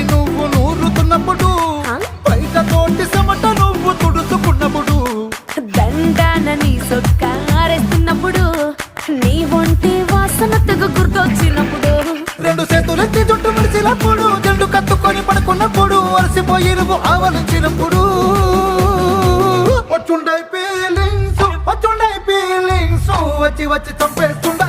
నువ్వు నూరుతున్నప్పుడు బయట తోటి చెమట నువ్వు తుడుచుకున్నప్పుడు దండాన నీ సొక్కారేస్తున్నప్పుడు నీ ఒంటి వాసన తెగ గుర్తొచ్చినప్పుడు రెండు చేతులెత్తి జుట్టు ముడిచినప్పుడు జండు కత్తుకొని పడుకున్నప్పుడు అలసిపోయి నువ్వు ఆవలించినప్పుడు వచ్చుండై ఫీలింగ్స్ వచ్చి వచ్చి చంపేస్తుండ